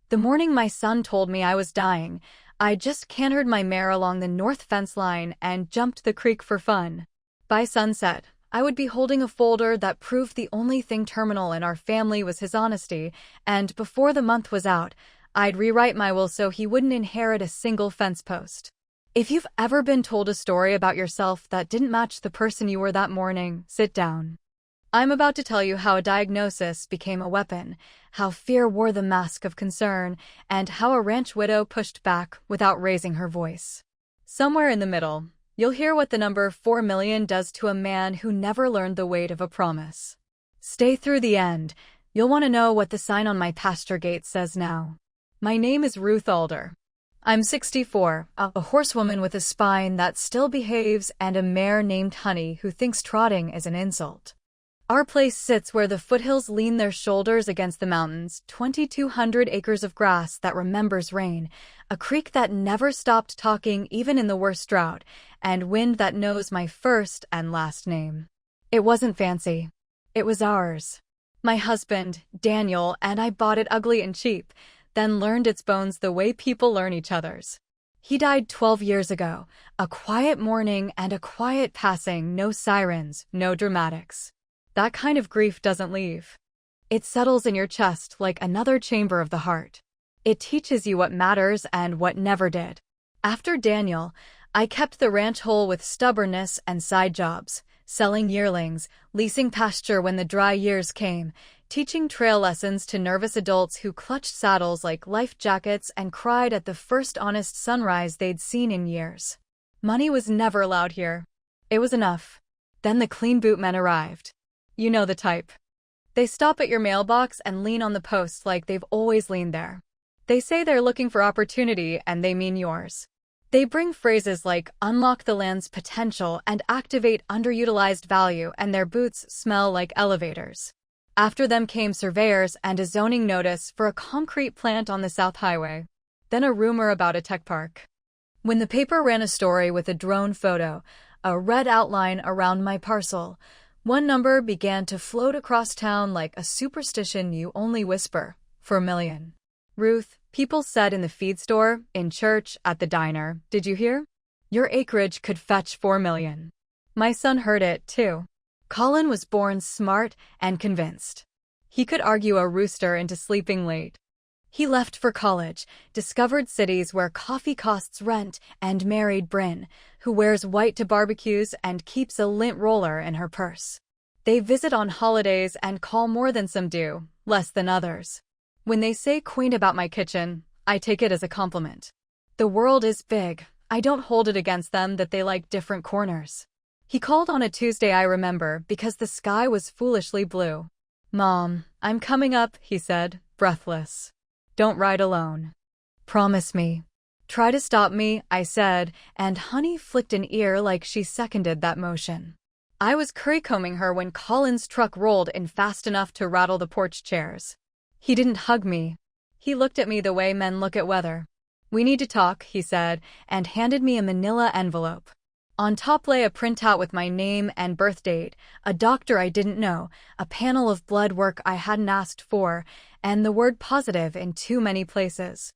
The morning my son told me I was dying, I just cantered my mare along the north fence line and jumped the creek for fun. By sunset, I would be holding a folder that proved the only thing terminal in our family was his honesty, and before the month was out, I'd rewrite my will so he wouldn't inherit a single fence post. If you've ever been told a story about yourself that didn't match the person you were that morning, sit down. I'm about to tell you how a diagnosis became a weapon, how fear wore the mask of concern, and how a ranch widow pushed back without raising her voice. Somewhere in the middle, you'll hear what the number 4 million does to a man who never learned the weight of a promise. Stay through the end. You'll want to know what the sign on my pasture gate says now. My name is Ruth Alder. I'm 64, a horsewoman with a spine that still behaves and a mare named Honey who thinks trotting is an insult. Our place sits where the foothills lean their shoulders against the mountains, 2,200 acres of grass that remembers rain, a creek that never stopped talking even in the worst drought, and wind that knows my first and last name. It wasn't fancy. It was ours. My husband, Daniel, and I bought it ugly and cheap, then learned its bones the way people learn each other's. He died 12 years ago, a quiet morning and a quiet passing, no sirens, no dramatics. That kind of grief doesn't leave. It settles in your chest like another chamber of the heart. It teaches you what matters and what never did. After Daniel, I kept the ranch whole with stubbornness and side jobs, selling yearlings, leasing pasture when the dry years came, teaching trail lessons to nervous adults who clutched saddles like life jackets and cried at the first honest sunrise they'd seen in years. Money was never allowed here. It was enough. Then the clean boot men arrived. You know the type. They stop at your mailbox and lean on the post like they've always leaned there. They say they're looking for opportunity and they mean yours. They bring phrases like unlock the land's potential and activate underutilized value, and their boots smell like elevators. After them came surveyors and a zoning notice for a concrete plant on the South Highway. Then a rumor about a tech park. When the paper ran a story with a drone photo, a red outline around my parcel, one number began to float across town like a superstition you only whisper, 4 million. Ruth, people said in the feed store, in church, at the diner, did you hear? Your acreage could fetch 4 million. My son heard it, too. Colin was born smart and convinced. He could argue a rooster into sleeping late. He left for college, discovered cities where coffee costs rent, and married Bryn, who wears white to barbecues and keeps a lint roller in her purse. They visit on holidays and call more than some do, less than others. When they say quaint about my kitchen, I take it as a compliment. The world is big. I don't hold it against them that they like different corners. He called on a Tuesday, I remember, because the sky was foolishly blue. Mom, I'm coming up, he said, breathless. Don't ride alone. Promise me. Try to stop me, I said, and Honey flicked an ear like she seconded that motion. I was currycombing her when Colin's truck rolled in fast enough to rattle the porch chairs. He didn't hug me. He looked at me the way men look at weather. We need to talk, he said, and handed me a manila envelope. On top lay a printout with my name and birth date, a doctor I didn't know, a panel of blood work I hadn't asked for, and the word positive in too many places.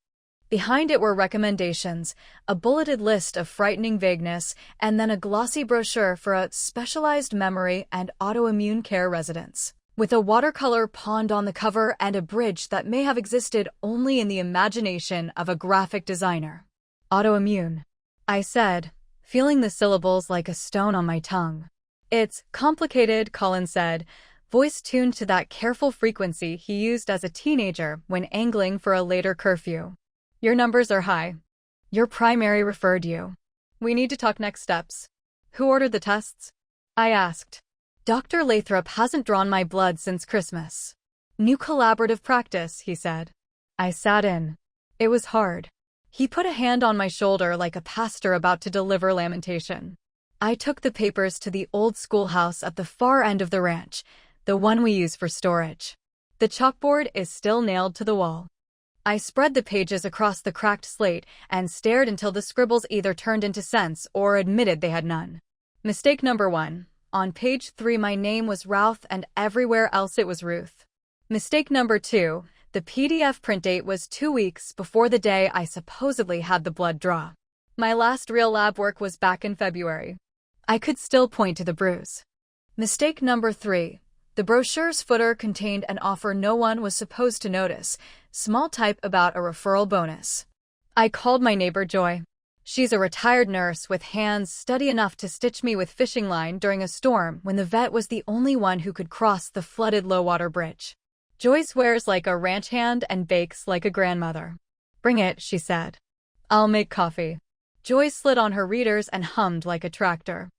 Behind it were recommendations, a bulleted list of frightening vagueness, and then a glossy brochure for a specialized memory and autoimmune care residence, with a watercolor pond on the cover and a bridge that may have existed only in the imagination of a graphic designer. Autoimmune, I said, feeling the syllables like a stone on my tongue. It's complicated, Colin said, voice tuned to that careful frequency he used as a teenager when angling for a later curfew. Your numbers are high. Your primary referred you. We need to talk next steps. Who ordered the tests? I asked. Dr. Lathrop hasn't drawn my blood since Christmas. New collaborative practice, he said. I sat in. It was hard. He put a hand on my shoulder like a pastor about to deliver lamentation. I took the papers to the old schoolhouse at the far end of the ranch, the one we use for storage. The chalkboard is still nailed to the wall. I spread the pages across the cracked slate and stared until the scribbles either turned into sense or admitted they had none. Mistake number 1. On page 3 my name was Routh and everywhere else it was Ruth. Mistake number 2. The PDF print date was 2 weeks before the day I supposedly had the blood draw. My last real lab work was back in February. I could still point to the bruise. Mistake number 3. The brochure's footer contained an offer no one was supposed to notice, small type about a referral bonus. I called my neighbor Joy. She's a retired nurse with hands steady enough to stitch me with fishing line during a storm when the vet was the only one who could cross the flooded low-water bridge. Joy swears like a ranch hand and bakes like a grandmother. "Bring it," she said. "I'll make coffee." Joy slid on her readers and hummed like a tractor.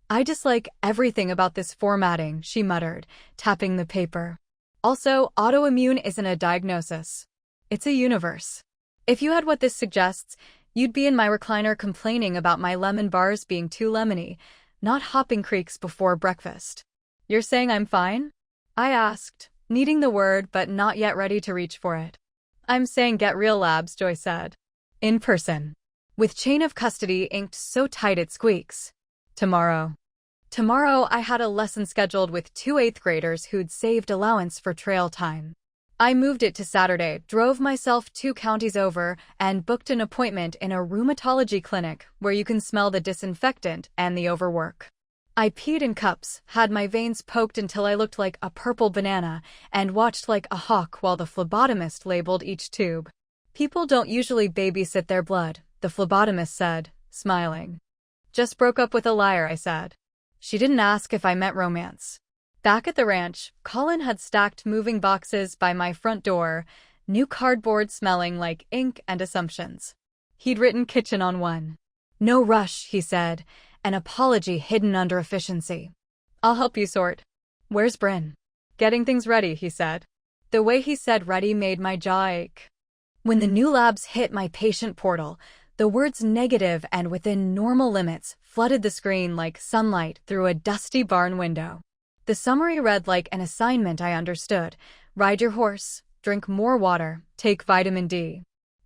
"I dislike everything about this formatting," she muttered, tapping the paper. "Also, autoimmune isn't a diagnosis. It's a universe. If you had what this suggests, you'd be in my recliner complaining about my lemon bars being too lemony, not hopping creeks before breakfast." "You're saying I'm fine?" I asked, needing the word but not yet ready to reach for it. "I'm saying get real labs," Joy said. "In person. With chain of custody inked so tight it squeaks. Tomorrow." Tomorrow I had a lesson scheduled with 2 8th graders who'd saved allowance for trail time. I moved it to Saturday, drove myself 2 counties over, and booked an appointment in a rheumatology clinic where you can smell the disinfectant and the overwork. I peed in cups, had my veins poked until I looked like a purple banana, and watched like a hawk while the phlebotomist labeled each tube. "People don't usually babysit their blood," the phlebotomist said, smiling. "Just broke up with a liar," I said. She didn't ask if I meant romance. Back at the ranch, Colin had stacked moving boxes by my front door, new cardboard smelling like ink and assumptions. He'd written kitchen on one. "No rush," he said, an apology hidden under efficiency. "I'll help you sort." "Where's Bryn?" "Getting things ready," he said. The way he said ready made my jaw ache. When the new labs hit my patient portal, the words negative and within normal limits flooded the screen like sunlight through a dusty barn window. The summary read like an assignment I understood. Ride your horse, drink more water, take vitamin D.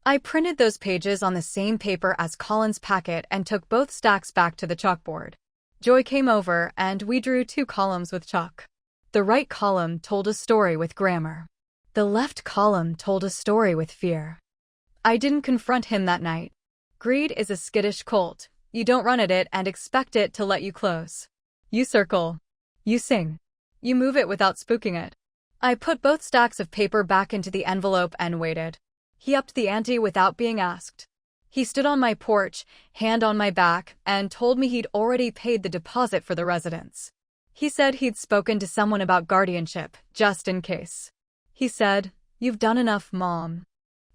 I printed those pages on the same paper as Colin's packet and took both stacks back to the chalkboard. Joy came over and we drew 2 columns with chalk. The right column told a story with grammar. The left column told a story with fear. I didn't confront him that night. Greed is a skittish colt. You don't run at it and expect it to let you close. You circle. You sing. You move it without spooking it. I put both stacks of paper back into the envelope and waited. He upped the ante without being asked. He stood on my porch, hand on my back, and told me he'd already paid the deposit for the residence. He said he'd spoken to someone about guardianship, just in case. He said, "You've done enough, Mom.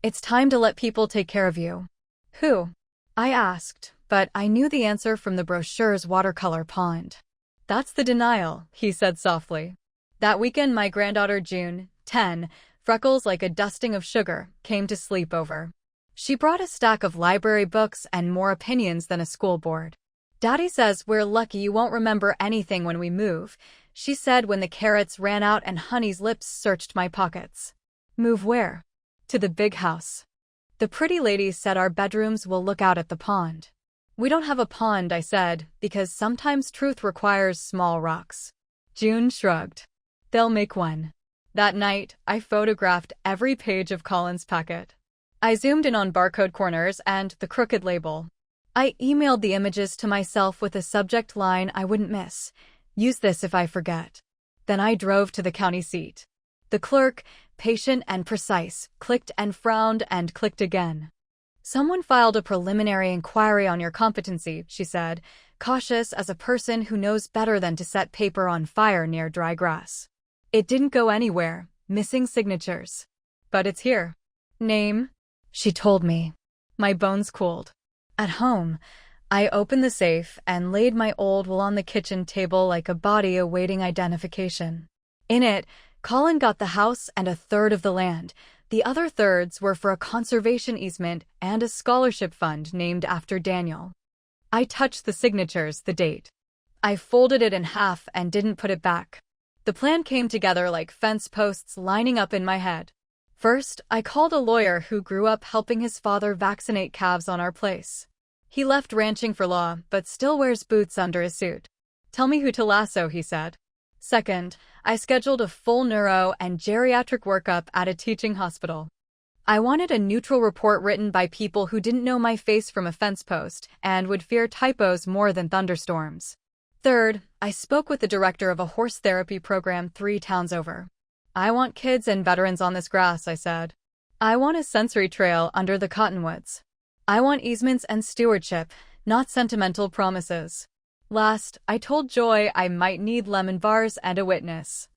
It's time to let people take care of you." "Who?" I asked, but I knew the answer from the brochure's watercolor pond. "That's the denial," he said softly. That weekend my granddaughter June, 10, freckles like a dusting of sugar, came to sleep over. She brought a stack of library books and more opinions than a school board. "Daddy says we're lucky you won't remember anything when we move," she said when the carrots ran out and Honey's lips searched my pockets. "Move where?" "To the big house." The pretty lady said our bedrooms will look out at the pond. "We don't have a pond," I said, because sometimes truth requires small rocks. June shrugged. "They'll make one." That night, I photographed every page of Colin's packet. I zoomed in on barcode corners and the crooked label. I emailed the images to myself with a subject line I wouldn't miss. "Use this if I forget." Then I drove to the county seat. The clerk, patient and precise, clicked and frowned and clicked again. "Someone filed a preliminary inquiry on your competency," she said, cautious as a person who knows better than to set paper on fire near dry grass. "It didn't go anywhere, missing signatures. But it's here." "Name?" she told me. My bones cooled. At home, I opened the safe and laid my old will on the kitchen table like a body awaiting identification. In it, Colin got the house and a third of the land. The other thirds were for a conservation easement and a scholarship fund named after Daniel. I touched the signatures, the date. I folded it in half and didn't put it back. The plan came together like fence posts lining up in my head. First, I called a lawyer who grew up helping his father vaccinate calves on our place. He left ranching for law, but still wears boots under his suit. "Tell me who to lasso," he said. Second, I scheduled a full neuro and geriatric workup at a teaching hospital. I wanted a neutral report written by people who didn't know my face from a fence post and would fear typos more than thunderstorms. Third, I spoke with the director of a horse therapy program 3 towns over. I want kids and veterans on this grass, I said. I want a sensory trail under the cottonwoods. I want easements and stewardship, not sentimental promises. Last, I told Joy I might need lemon bars and a witness.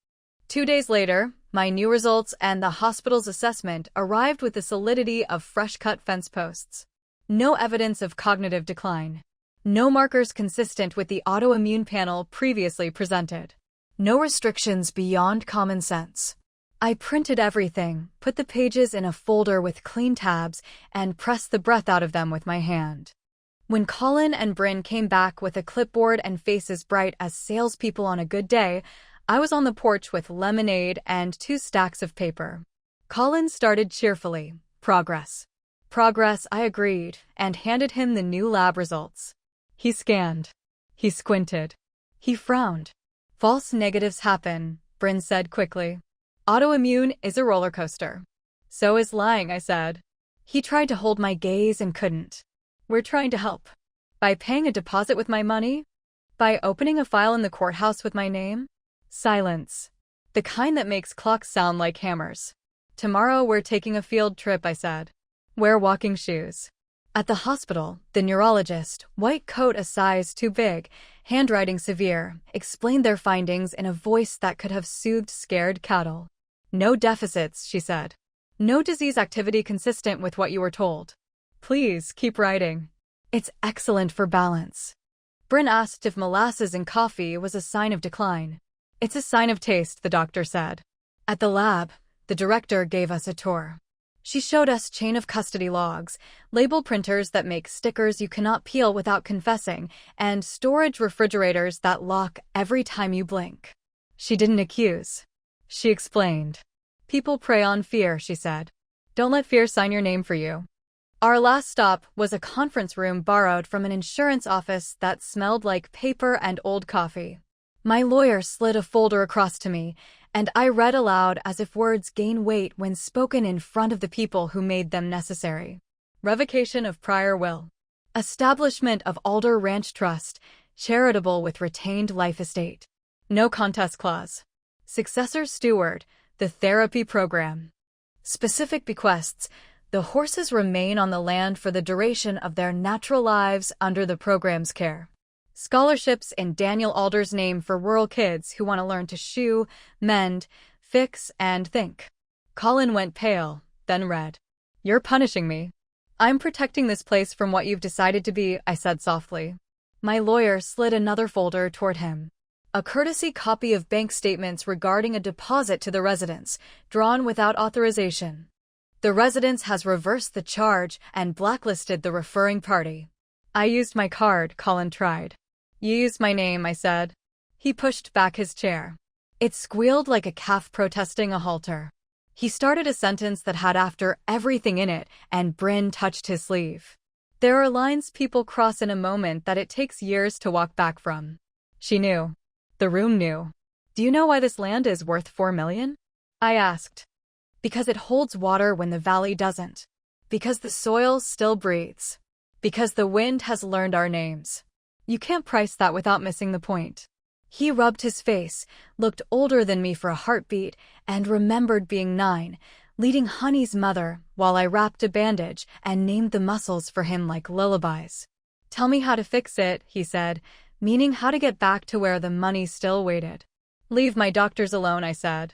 2 days later, my new results and the hospital's assessment arrived with the solidity of fresh-cut fence posts. No evidence of cognitive decline. No markers consistent with the autoimmune panel previously presented. No restrictions beyond common sense. I printed everything, put the pages in a folder with clean tabs, and pressed the breath out of them with my hand. When Colin and Bryn came back with a clipboard and faces bright as salespeople on a good day, I was on the porch with lemonade and 2 stacks of paper. Colin started cheerfully. Progress. Progress, I agreed, and handed him the new lab results. He scanned. He squinted. He frowned. False negatives happen, Bryn said quickly. Autoimmune is a roller coaster. So is lying, I said. He tried to hold my gaze and couldn't. We're trying to help. By paying a deposit with my money? By opening a file in the courthouse with my name? Silence. The kind that makes clocks sound like hammers. Tomorrow we're taking a field trip, I said. Wear walking shoes. At the hospital, the neurologist, white coat a size too big, handwriting severe, explained their findings in a voice that could have soothed scared cattle. No deficits, she said. No disease activity consistent with what you were told. Please keep writing. It's excellent for balance. Bryn asked if molasses in coffee was a sign of decline. It's a sign of taste, the doctor said. At the lab, the director gave us a tour. She showed us chain of custody logs, label printers that make stickers you cannot peel without confessing, and storage refrigerators that lock every time you blink. She didn't accuse. She explained. People prey on fear, she said. Don't let fear sign your name for you. Our last stop was a conference room borrowed from an insurance office that smelled like paper and old coffee. My lawyer slid a folder across to me, and I read aloud as if words gain weight when spoken in front of the people who made them necessary. Revocation of prior will. Establishment of Alder Ranch Trust, charitable with retained life estate. No contest clause. Successor steward, the therapy program. Specific bequests. The horses remain on the land for the duration of their natural lives under the program's care. Scholarships in Daniel Alder's name for rural kids who want to learn to shoe, mend, fix, and think. Colin went pale, then red. You're punishing me. I'm protecting this place from what you've decided to be, I said softly. My lawyer slid another folder toward him. A courtesy copy of bank statements regarding a deposit to the residence, drawn without authorization. The residence has reversed the charge and blacklisted the referring party. I used my card, Colin tried. You used my name, I said. He pushed back his chair. It squealed like a calf protesting a halter. He started a sentence that had after everything in it, and Bryn touched his sleeve. There are lines people cross in a moment that it takes years to walk back from. She knew. The room knew. Do you know why this land is worth $4 million? I asked. Because it holds water when the valley doesn't. Because the soil still breathes. Because the wind has learned our names. You can't price that without missing the point. He rubbed his face, looked older than me for a heartbeat, and remembered being 9, leading Honey's mother while I wrapped a bandage and named the muscles for him like lullabies. Tell me how to fix it, he said, meaning how to get back to where the money still waited. Leave my doctors alone, I said.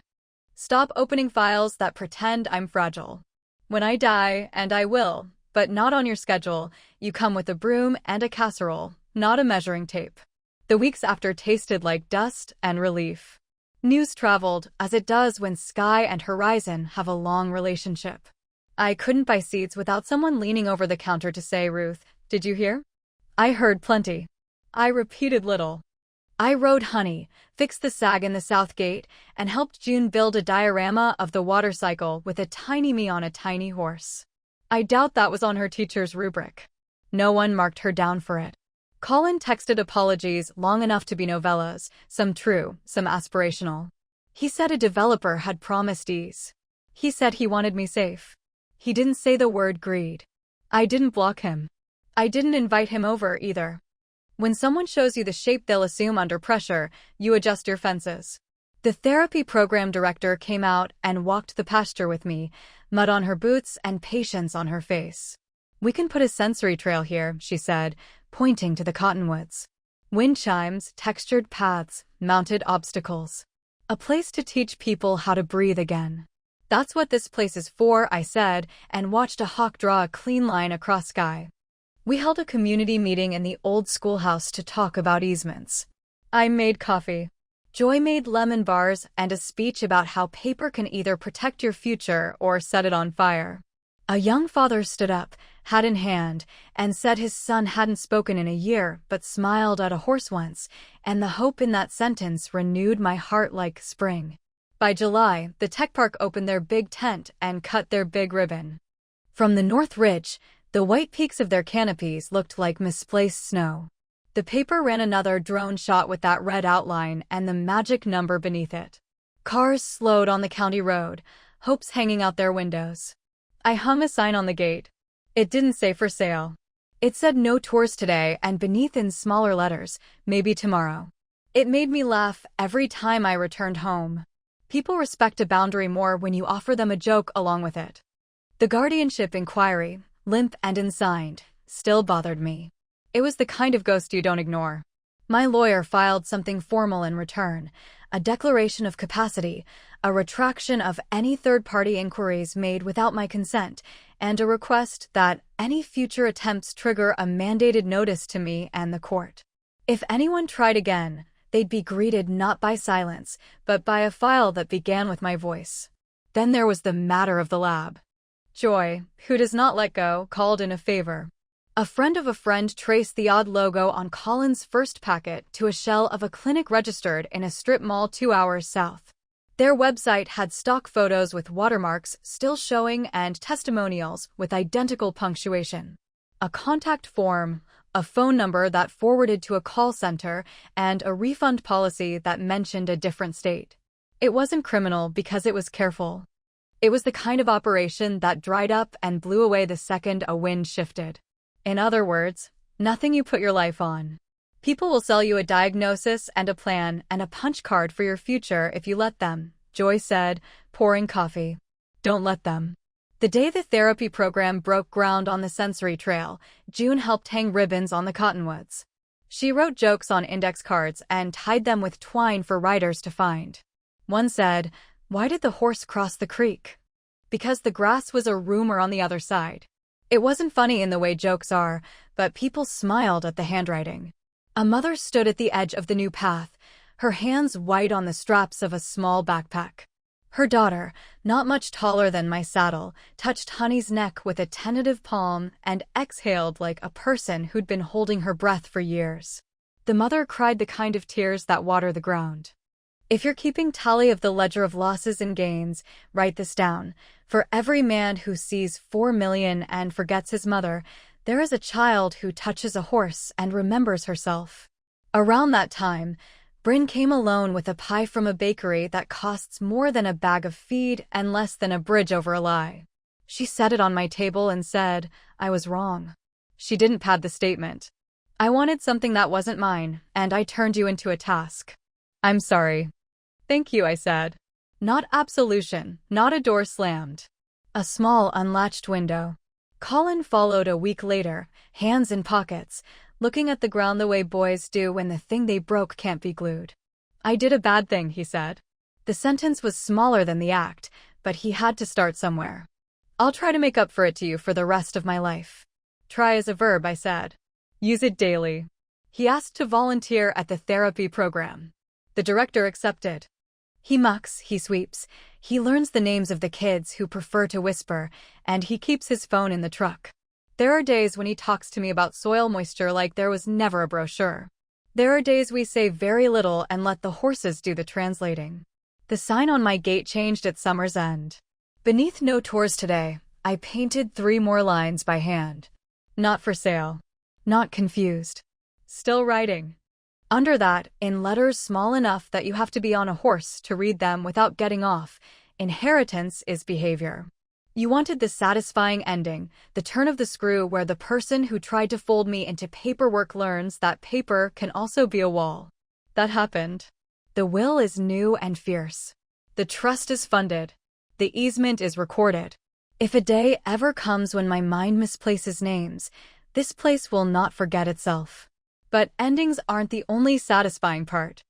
Stop opening files that pretend I'm fragile. When I die, and I will, but not on your schedule, you come with a broom and a casserole, not a measuring tape. The weeks after tasted like dust and relief. News traveled, as it does when sky and horizon have a long relationship. I couldn't buy seats without someone leaning over the counter to say, Ruth, did you hear? I heard plenty. I repeated little. I rode Honey, fixed the sag in the south gate, and helped June build a diorama of the water cycle with a tiny me on a tiny horse. I doubt that was on her teacher's rubric. No one marked her down for it. Colin texted apologies long enough to be novellas, some true, some aspirational. He said a developer had promised ease. He said he wanted me safe. He didn't say the word greed. I didn't block him. I didn't invite him over either. When someone shows you the shape they'll assume under pressure, you adjust your fences. The therapy program director came out and walked the pasture with me, mud on her boots and patience on her face. "We can put a sensory trail here," she said, pointing to the cottonwoods. Wind chimes, textured paths, mounted obstacles. A place to teach people how to breathe again. "That's what this place is for," I said, and watched a hawk draw a clean line across sky. We held a community meeting in the old schoolhouse to talk about easements. I made coffee. Joy made lemon bars and a speech about how paper can either protect your future or set it on fire. A young father stood up, hat in hand, and said his son hadn't spoken in a year but smiled at a horse once, and the hope in that sentence renewed my heart like spring. By July, the tech park opened their big tent and cut their big ribbon. From the North Ridge, the white peaks of their canopies looked like misplaced snow. The paper ran another drone shot with that red outline and the magic number beneath it. Cars slowed on the county road, hopes hanging out their windows. I hung a sign on the gate. It didn't say for sale. It said no tours today and beneath in smaller letters, maybe tomorrow. It made me laugh every time I returned home. People respect a boundary more when you offer them a joke along with it. The guardianship inquiry, limp and unsigned, still bothered me. It was the kind of ghost you don't ignore. My lawyer filed something formal in return, a declaration of capacity, a retraction of any third-party inquiries made without my consent, and a request that any future attempts trigger a mandated notice to me and the court. If anyone tried again, they'd be greeted not by silence, but by a file that began with my voice. Then there was the matter of the lab. Joy, who does not let go, called in a favor. A friend of a friend traced the odd logo on Colin's first packet to a shell of a clinic registered in a strip mall 2 hours south. Their website had stock photos with watermarks still showing and testimonials with identical punctuation. A contact form, a phone number that forwarded to a call center, and a refund policy that mentioned a different state. It wasn't criminal because it was careful. It was the kind of operation that dried up and blew away the second a wind shifted. In other words, nothing you put your life on. People will sell you a diagnosis and a plan and a punch card for your future if you let them, Joy said, pouring coffee. Don't let them. The day the therapy program broke ground on the sensory trail, June helped hang ribbons on the cottonwoods. She wrote jokes on index cards and tied them with twine for riders to find. One said, "Why did the horse cross the creek?" Because the grass was a rumor on the other side. It wasn't funny in the way jokes are, but people smiled at the handwriting. A mother stood at the edge of the new path, her hands white on the straps of a small backpack. Her daughter, not much taller than my saddle, touched Honey's neck with a tentative palm and exhaled like a person who'd been holding her breath for years. The mother cried the kind of tears that water the ground. If you're keeping tally of the ledger of losses and gains, write this down. For every man who sees 4 million and forgets his mother, there is a child who touches a horse and remembers herself. Around that time, Bryn came alone with a pie from a bakery that costs more than a bag of feed and less than a bridge over a lie. She set it on my table and said, I was wrong. She didn't pad the statement. I wanted something that wasn't mine, and I turned you into a task. I'm sorry. Thank you, I said. Not absolution, not a door slammed. A small unlatched window. Colin followed a week later, hands in pockets, looking at the ground the way boys do when the thing they broke can't be glued. I did a bad thing, he said. The sentence was smaller than the act, but he had to start somewhere. I'll try to make up for it to you for the rest of my life. Try is a verb, I said. Use it daily. He asked to volunteer at the therapy program. The director accepted. He mucks, he sweeps, he learns the names of the kids who prefer to whisper, and he keeps his phone in the truck. There are days when he talks to me about soil moisture like there was never a brochure. There are days we say very little and let the horses do the translating. The sign on my gate changed at summer's end. Beneath no tours today, I painted 3 more lines by hand. Not for sale. Not confused. Still writing. Under that, in letters small enough that you have to be on a horse to read them without getting off, inheritance is behavior. You wanted the satisfying ending, the turn of the screw where the person who tried to fold me into paperwork learns that paper can also be a wall. That happened. The will is new and fierce. The trust is funded. The easement is recorded. If a day ever comes when my mind misplaces names, this place will not forget itself. But endings aren't the only satisfying part.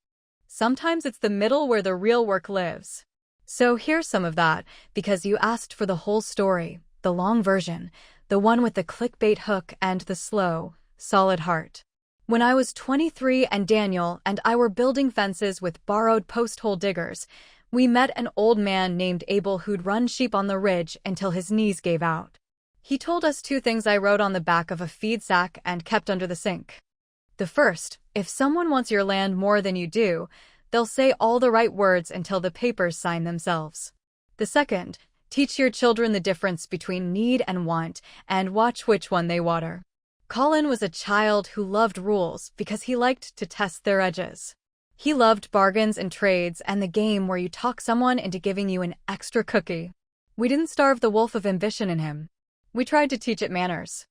Sometimes it's the middle where the real work lives. So here's some of that, because you asked for the whole story, the long version, the one with the clickbait hook and the slow, solid heart. When I was 23 and Daniel and I were building fences with borrowed post-hole diggers, we met an old man named Abel who'd run sheep on the ridge until his knees gave out. He told us two things I wrote on the back of a feed sack and kept under the sink. The first, if someone wants your land more than you do, they'll say all the right words until the papers sign themselves. The second, teach your children the difference between need and want, and watch which one they water. Colin was a child who loved rules because he liked to test their edges. He loved bargains and trades and the game where you talk someone into giving you an extra cookie. We didn't starve the wolf of ambition in him. We tried to teach it manners.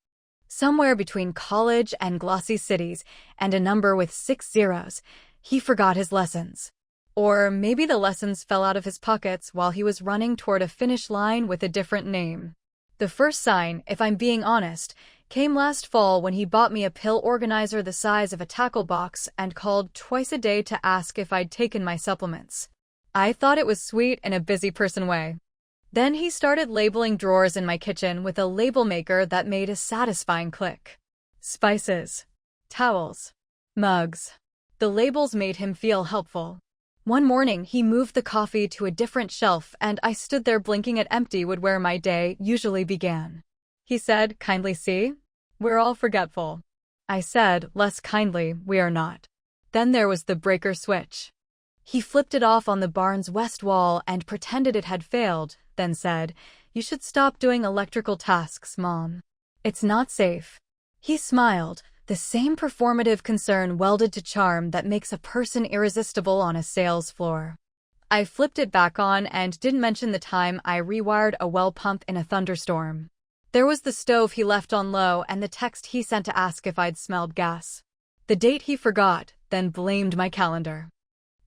Somewhere between college and glossy cities and a number with 6 zeros, he forgot his lessons. Or maybe the lessons fell out of his pockets while he was running toward a finish line with a different name. The first sign, if I'm being honest, came last fall when he bought me a pill organizer the size of a tackle box and called twice a day to ask if I'd taken my supplements. I thought it was sweet in a busy person way. Then he started labeling drawers in my kitchen with a label maker that made a satisfying click. Spices. Towels. Mugs. The labels made him feel helpful. One morning, he moved the coffee to a different shelf and I stood there blinking at empty wood where my day usually began. He said, kindly see? We're all forgetful. I said, less kindly, we are not. Then there was the breaker switch. He flipped it off on the barn's west wall and pretended it had failed, then said, you should stop doing electrical tasks, Mom. It's not safe. He smiled, the same performative concern welded to charm that makes a person irresistible on a sales floor. I flipped it back on and didn't mention the time I rewired a well pump in a thunderstorm. There was the stove he left on low and the text he sent to ask if I'd smelled gas. The date he forgot, then blamed my calendar.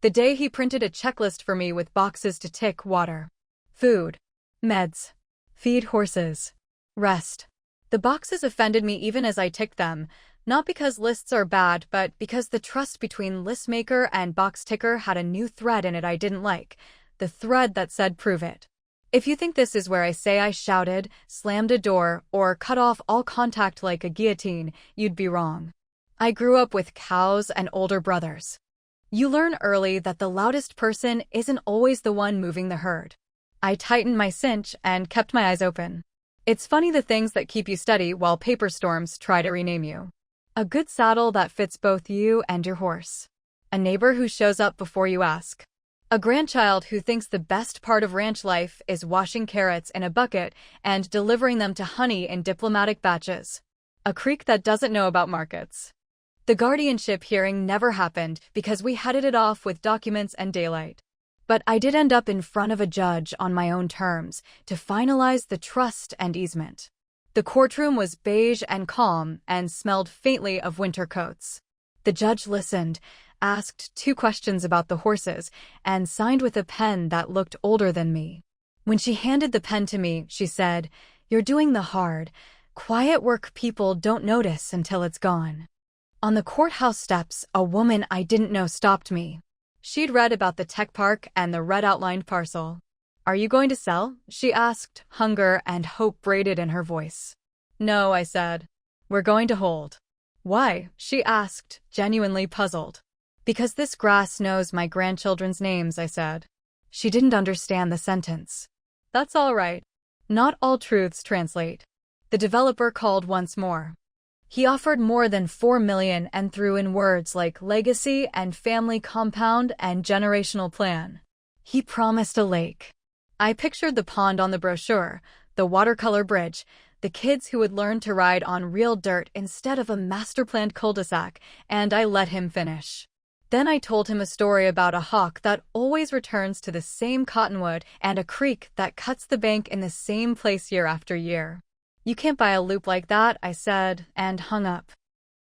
The day he printed a checklist for me with boxes to tick: water, food, meds, feed horses, rest. The boxes offended me even as I ticked them, not because lists are bad, but because the trust between list maker and box ticker had a new thread in it I didn't like, the thread that said prove it. If you think this is where I say I shouted, slammed a door, or cut off all contact like a guillotine, you'd be wrong. I grew up with cows and older brothers. You learn early that the loudest person isn't always the one moving the herd. I tightened my cinch and kept my eyes open. It's funny the things that keep you steady while paper storms try to rename you. A good saddle that fits both you and your horse. A neighbor who shows up before you ask. A grandchild who thinks the best part of ranch life is washing carrots in a bucket and delivering them to honey in diplomatic batches. A creek that doesn't know about markets. The guardianship hearing never happened because we headed it off with documents and daylight. But I did end up in front of a judge on my own terms to finalize the trust and easement. The courtroom was beige and calm and smelled faintly of winter coats. The judge listened, asked 2 questions about the horses, and signed with a pen that looked older than me. When she handed the pen to me, she said, "You're doing the hard, quiet work people don't notice until it's gone." On the courthouse steps, a woman I didn't know stopped me. She'd read about the tech park and the red outlined parcel. "Are you going to sell?" she asked, hunger and hope braided in her voice. "No," I said. "We're going to hold." "Why?" she asked, genuinely puzzled. "Because this grass knows my grandchildren's names," I said. She didn't understand the sentence. "That's all right. Not all truths translate." The developer called once more. He offered more than $4 million and threw in words like legacy and family compound and generational plan. He promised a lake. I pictured the pond on the brochure, the watercolor bridge, the kids who would learn to ride on real dirt instead of a master-planned cul-de-sac, and I let him finish. Then I told him a story about a hawk that always returns to the same cottonwood and a creek that cuts the bank in the same place year after year. You can't buy a loop like that, I said, and hung up.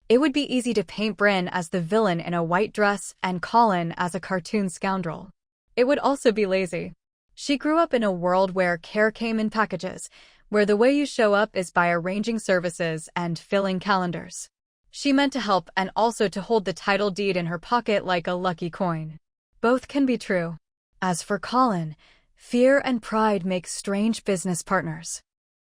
It would be easy to paint Bryn as the villain in a white dress and Colin as a cartoon scoundrel. It would also be lazy. She grew up in a world where care came in packages, where the way you show up is by arranging services and filling calendars. She meant to help and also to hold the title deed in her pocket like a lucky coin. Both can be true. As for Colin, fear and pride make strange business partners.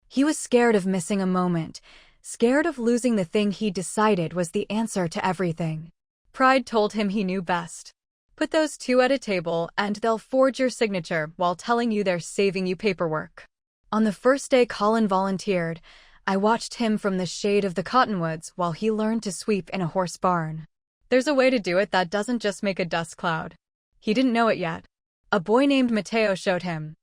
He was scared of missing a moment, scared of losing the thing he decided was the answer to everything. Pride told him he knew best. Put those two at a table and they'll forge your signature while telling you they're saving you paperwork. On the first day Colin volunteered, I watched him from the shade of the cottonwoods while he learned to sweep in a horse barn. There's a way to do it that doesn't just make a dust cloud. He didn't know it yet. A boy named Mateo showed him.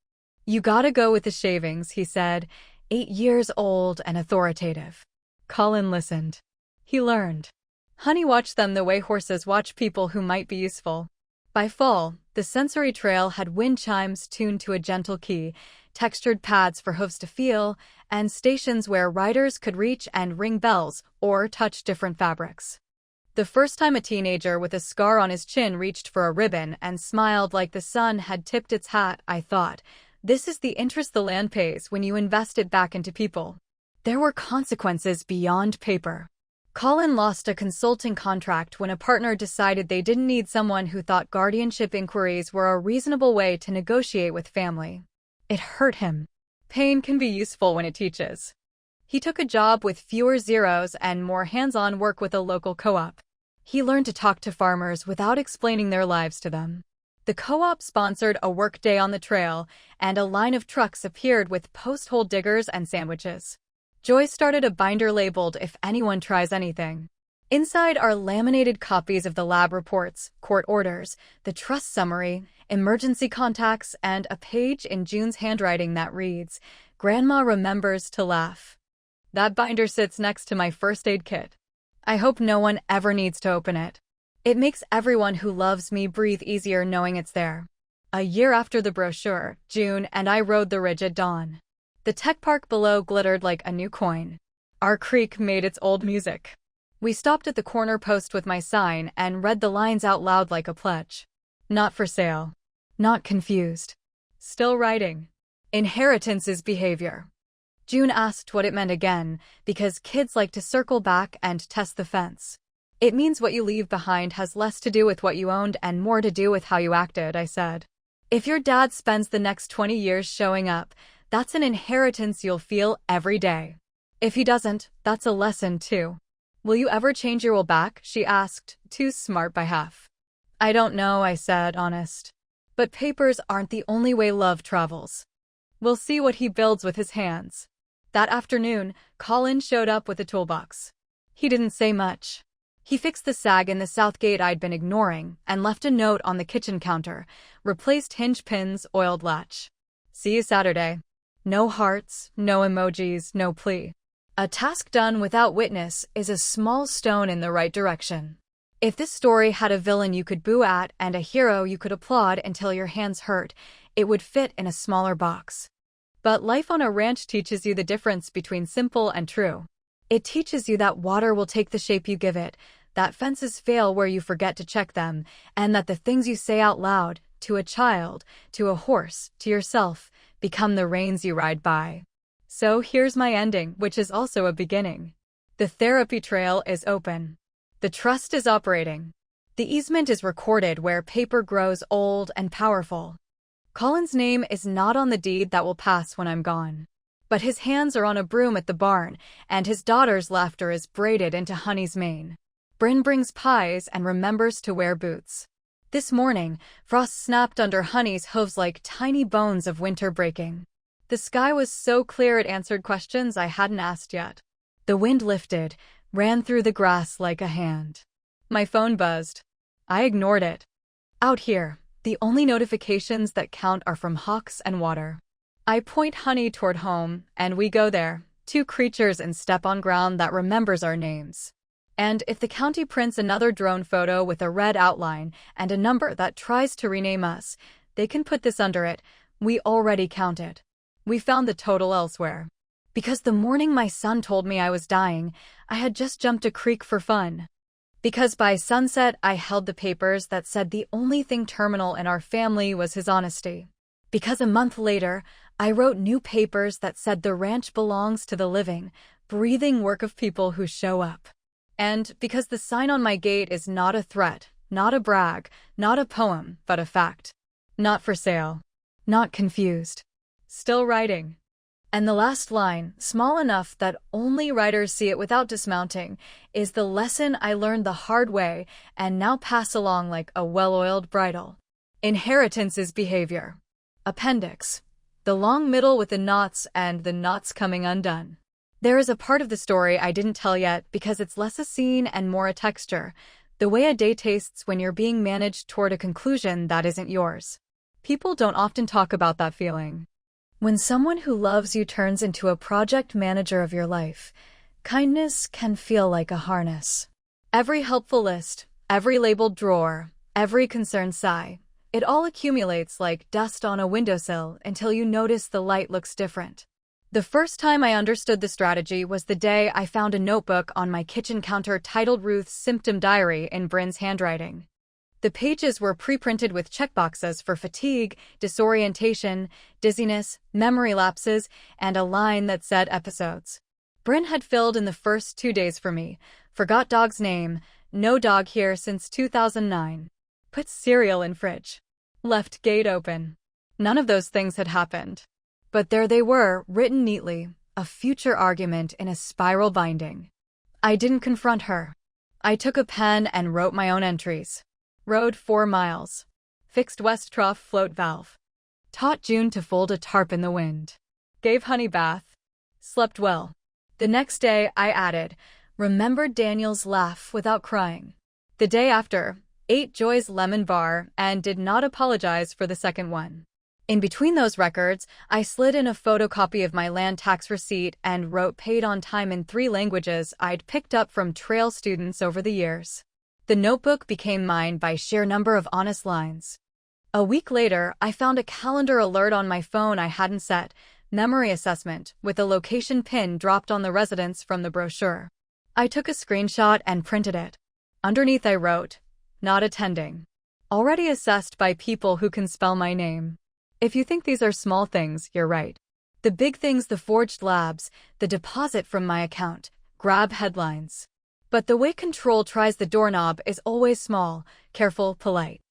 You gotta go with the shavings, he said, 8 years old and authoritative. Colin listened. He learned. Honey watched them the way horses watch people who might be useful. By fall, the sensory trail had wind chimes tuned to a gentle key, textured pads for hooves to feel, and stations where riders could reach and ring bells or touch different fabrics. The first time a teenager with a scar on his chin reached for a ribbon and smiled like the sun had tipped its hat, I thought, this is the interest the land pays when you invest it back into people. There were consequences beyond paper. Colin lost a consulting contract when a partner decided they didn't need someone who thought guardianship inquiries were a reasonable way to negotiate with family. It hurt him. Pain can be useful when it teaches. He took a job with fewer zeros and more hands-on work with a local co-op. He learned to talk to farmers without explaining their lives to them. The co-op sponsored a work day on the trail, and a line of trucks appeared with post-hole diggers and sandwiches. Joy started a binder labeled "If Anyone Tries Anything." Inside are laminated copies of the lab reports, court orders, the trust summary, emergency contacts, and a page in June's handwriting that reads, "Grandma remembers to laugh." That binder sits next to my first aid kit. I hope no one ever needs to open it. It makes everyone who loves me breathe easier knowing it's there. A year after the brochure, June and I rode the ridge at dawn. The tech park below glittered like a new coin. Our creek made its old music. We stopped at the corner post with my sign and read the lines out loud like a pledge. Not for sale. Not confused. Still writing. Inheritance is behavior. June asked what it meant again, because kids like to circle back and test the fence. It means what you leave behind has less to do with what you owned and more to do with how you acted, I said. If your dad spends the next 20 years showing up, that's an inheritance you'll feel every day. If he doesn't, that's a lesson too. Will you ever change your will back? She asked, too smart by half. I don't know, I said, honest. But papers aren't the only way love travels. We'll see what he builds with his hands. That afternoon, Colin showed up with a toolbox. He didn't say much. He fixed the sag in the south gate I'd been ignoring and left a note on the kitchen counter, replaced hinge pins, oiled latch. See you Saturday. No hearts, no emojis, no plea. A task done without witness is a small stone in the right direction. If this story had a villain you could boo at and a hero you could applaud until your hands hurt, it would fit in a smaller box. But life on a ranch teaches you the difference between simple and true. It teaches you that water will take the shape you give it, that fences fail where you forget to check them, and that the things you say out loud, to a child, to a horse, to yourself, become the reins you ride by. So here's my ending, which is also a beginning. The therapy trail is open. The trust is operating. The easement is recorded where paper grows old and powerful. Colin's name is not on the deed that will pass when I'm gone. But his hands are on a broom at the barn, and his daughter's laughter is braided into Honey's mane. Bryn brings pies and remembers to wear boots. This morning, frost snapped under Honey's hooves like tiny bones of winter breaking. The sky was so clear it answered questions I hadn't asked yet. The wind lifted, ran through the grass like a hand. My phone buzzed. I ignored it. Out here, the only notifications that count are from hawks and water. I point Honey toward home, and we go there, two creatures in step on ground that remembers our names. And if the county prints another drone photo with a red outline and a number that tries to rename us, they can put this under it. We already counted. We found the total elsewhere. Because the morning my son told me I was dying, I had just jumped a creek for fun. Because by sunset, I held the papers that said the only thing terminal in our family was his honesty. Because a month later, I wrote new papers that said the ranch belongs to the living, breathing work of people who show up. And because the sign on my gate is not a threat, not a brag, not a poem, but a fact. Not for sale. Not confused. Still writing. And the last line, small enough that only writers see it without dismounting, is the lesson I learned the hard way and now pass along like a well-oiled bridle. Inheritance is behavior. Appendix. The long middle with the knots and the knots coming undone. There is a part of the story I didn't tell yet because it's less a scene and more a texture, the way a day tastes when you're being managed toward a conclusion that isn't yours. People don't often talk about that feeling. When someone who loves you turns into a project manager of your life, kindness can feel like a harness. Every helpful list, every labeled drawer, every concerned sigh, it all accumulates like dust on a windowsill until you notice the light looks different. The first time I understood the strategy was the day I found a notebook on my kitchen counter titled Ruth's Symptom Diary in Bryn's handwriting. The pages were pre-printed with checkboxes for fatigue, disorientation, dizziness, memory lapses, and a line that said episodes. Bryn had filled in the first 2 days for me. Forgot dog's name, no dog here since 2009. Put cereal in fridge. Left gate open. None of those things had happened. But there they were, written neatly, a future argument in a spiral binding. I didn't confront her. I took a pen and wrote my own entries. Rode 4 miles. Fixed west trough float valve. Taught June to fold a tarp in the wind. Gave honey bath. Slept well. The next day, I added, remembered Daniel's laugh without crying. The day after, ate Joy's lemon bar and did not apologize for the second one. In between those records, I slid in a photocopy of my land tax receipt and wrote paid on time in 3 languages I'd picked up from trail students over the years. The notebook became mine by sheer number of honest lines. A week later, I found a calendar alert on my phone I hadn't set, memory assessment, with a location pin dropped on the residence from the brochure. I took a screenshot and printed it. Underneath I wrote, not attending. Already assessed by people who can spell my name. If you think these are small things, you're right. The big things, the forged labs, the deposit from my account, grab headlines. But the way control tries the doorknob is always small, careful, polite.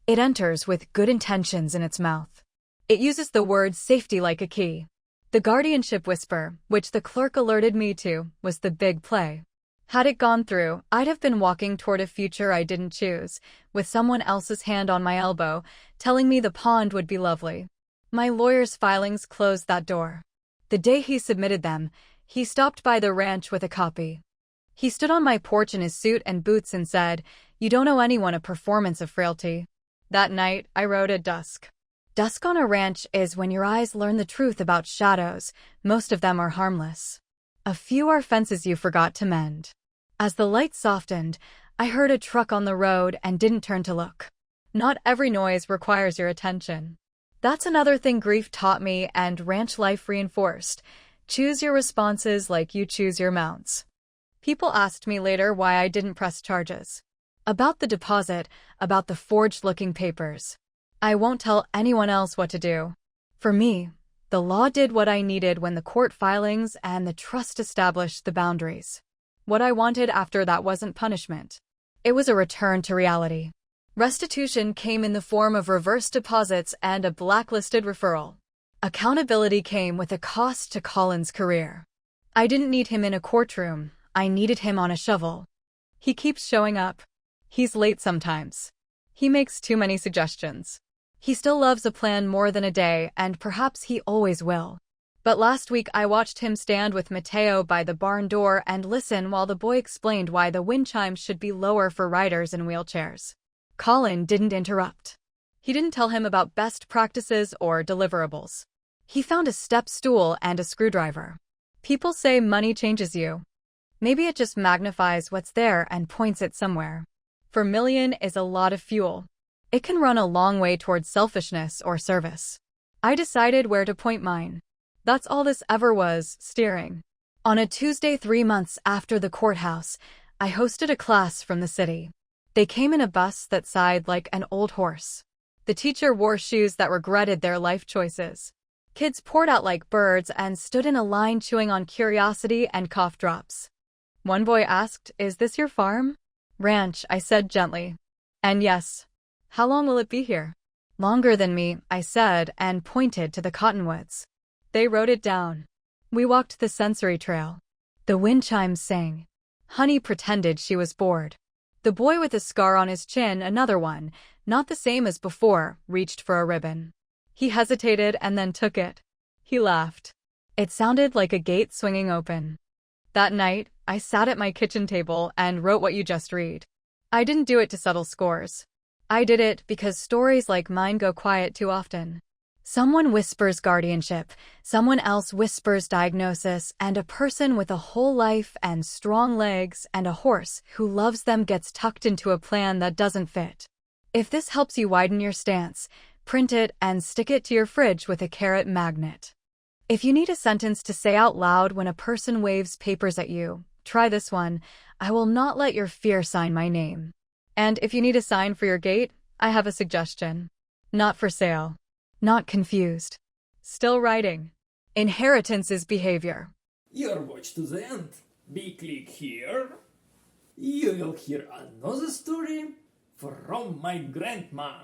It enters with good intentions in its mouth. It uses the word safety like a key. The guardianship whisper, which the clerk alerted me to, was the big play. Had it gone through, I'd have been walking toward a future I didn't choose, with someone else's hand on my elbow, telling me the pond would be lovely. My lawyer's filings closed that door. The day he submitted them, he stopped by the ranch with a copy. He stood on my porch in his suit and boots and said, "You don't owe anyone a performance of frailty." That night, I wrote at dusk. Dusk on a ranch is when your eyes learn the truth about shadows. Most of them are harmless. A few are fences you forgot to mend. As the light softened, I heard a truck on the road and didn't turn to look. Not every noise requires your attention. That's another thing grief taught me and ranch life reinforced. Choose your responses like you choose your mounts. People asked me later why I didn't press charges. About the deposit, about the forged-looking papers. I won't tell anyone else what to do. For me, the law did what I needed when the court filings and the trust established the boundaries. What I wanted after that wasn't punishment. It was a return to reality. Restitution came in the form of reverse deposits and a blacklisted referral. Accountability came with a cost to Colin's career. I didn't need him in a courtroom. I needed him on a shovel. He keeps showing up. He's late sometimes. He makes too many suggestions. He still loves a plan more than a day, and perhaps he always will. But last week I watched him stand with Mateo by the barn door and listen while the boy explained why the wind chimes should be lower for riders in wheelchairs. Colin didn't interrupt. He didn't tell him about best practices or deliverables. He found a step stool and a screwdriver. People say money changes you. Maybe it just magnifies what's there and points it somewhere. Vermilion is a lot of fuel. It can run a long way towards selfishness or service. I decided where to point mine. That's all this ever was, steering. On a Tuesday 3 months after the courthouse, I hosted a class from the city. They came in a bus that sighed like an old horse. The teacher wore shoes that regretted their life choices. Kids poured out like birds and stood in a line chewing on curiosity and cough drops. One boy asked, "Is this your farm?" "Ranch," I said gently. "And yes." "How long will it be here?" "Longer than me," I said and pointed to the cottonwoods. They wrote it down. We walked the sensory trail. The wind chimes sang. Honey pretended she was bored. The boy with a scar on his chin, another one, not the same as before, reached for a ribbon. He hesitated and then took it. He laughed. It sounded like a gate swinging open. That night, I sat at my kitchen table and wrote what you just read. I didn't do it to settle scores. I did it because stories like mine go quiet too often. Someone whispers guardianship, someone else whispers diagnosis, and a person with a whole life and strong legs and a horse who loves them gets tucked into a plan that doesn't fit. If this helps you widen your stance, print it and stick it to your fridge with a carrot magnet. If you need a sentence to say out loud when a person waves papers at you, try this one: "I will not let your fear sign my name." And if you need a sign for your gate, I have a suggestion. Not for sale. Not confused. Still writing. Inheritance is behavior. Your watch to the end. Be click here. You will hear another story from my grandma.